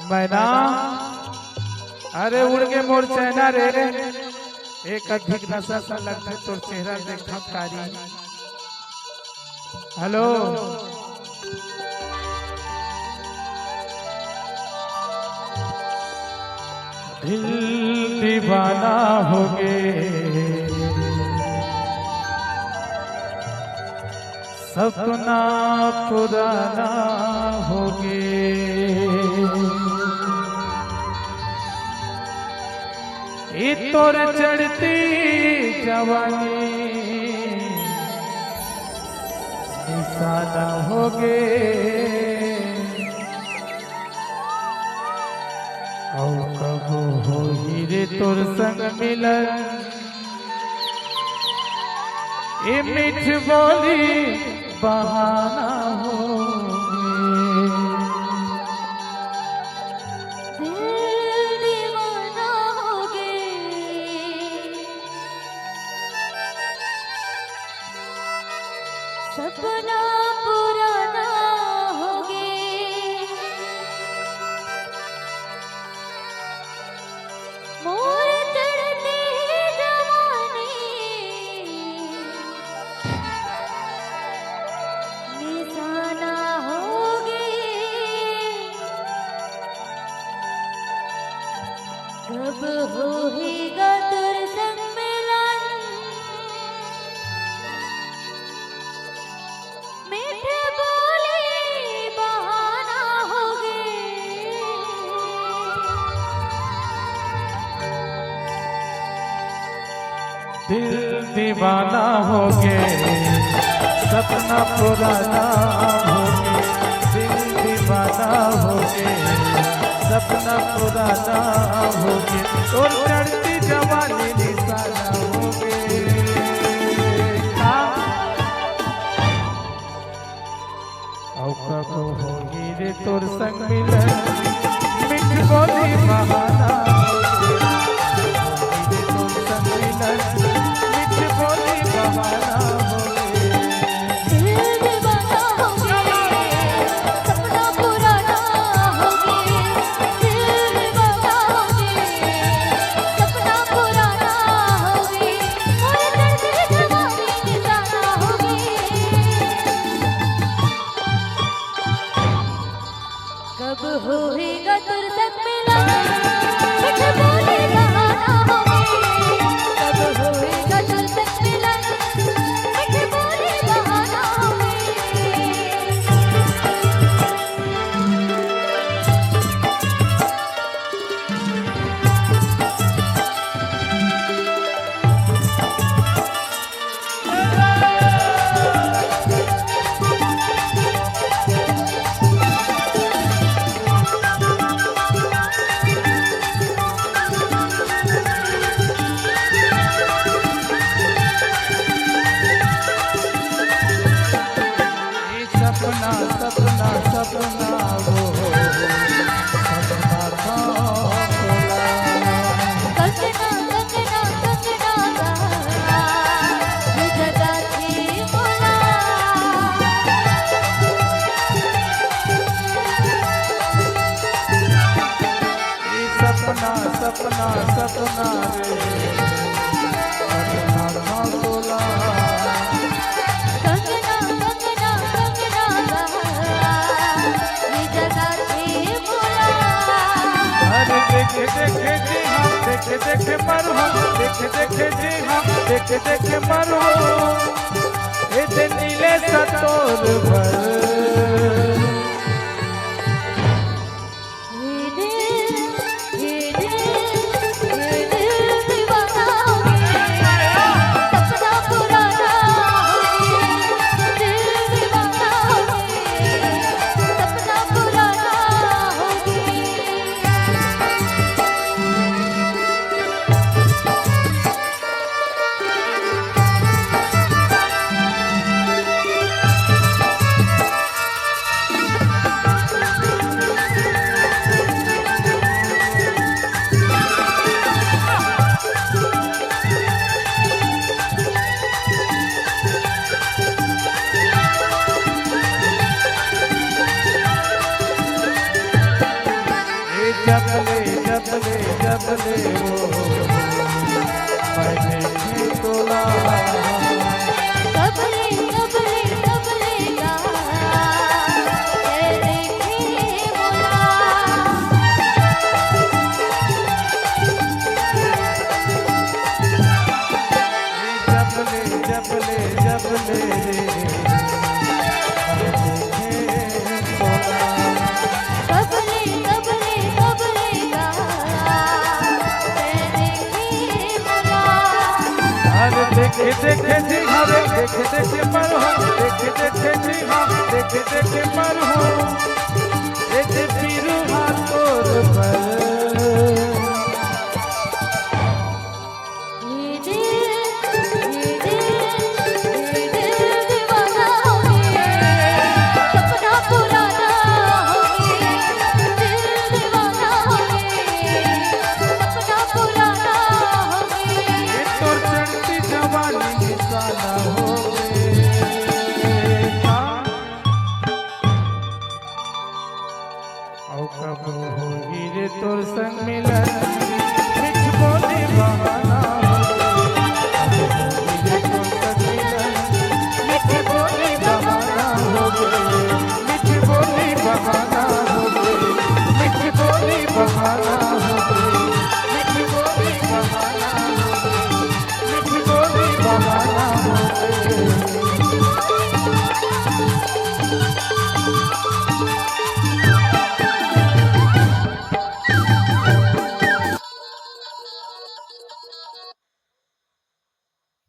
मैना अरे उड़ के मोर चैना रे एक अधिक नशा सा लगता तोर चेहरा देखा कारी। हेलो दिल दीवाना हो गए सपना पुराना हो गए ये तोर चढ़ती जवानी निशाना हो गए और कब हो हीरे तोर संग मिलन ये मीठ बोली बहाना हो सपना पुराना होगे मोर चढ़ते जवानी निशाना होगे कब होएगा तुर संग मिलन मीठे बोले बहाना होगे दिल दीवाना हो गए सपना पुराना हो गए दिल दीवाना हो गए सपना पुराना हो गए और चढ़ती जवानी निशाना हो गए। कब हो हीरे तोर संग मिलन मीठ बोली बहाना कब होएगा तुर संग मिलन मीठ बोले बहाना होगे कब होएगा तुर संग मिलन मीठ बोले बहाना सपना सपना सपना वो सपना था बोला कंगना कंगना कंगना ये जगह थी बोला ये सपना सपना सपना रे सपना था बोला कंगना कंगना कंगना ये जगह थी बोला अरे देखे देखे जी हम देखे देखे मरो देखे देखे जी हम देखे देखे मरो ये नीले सतोर भर जबले वो मैं देखे तोला कबले कबले कबले गा तेरे की बोला जबले जबले रे मैं देखे तोला कबले कबले कबले गा तेरे की बोला अरे देखे देखे जी हवे देखे देखे पर हो देखे देखे जी हाँ देखे देखे पर हो देखे पीरू हाथ तोर पर ये दिल दीवाना हो गया सपना पुराना हो गया दिल दीवाना हो गया सपना पुराना हो गया ये तोर चढ़ती जवानी निशाना हो गए औ कब होगी रे तोर संग मिलन मिठ बोले बहाना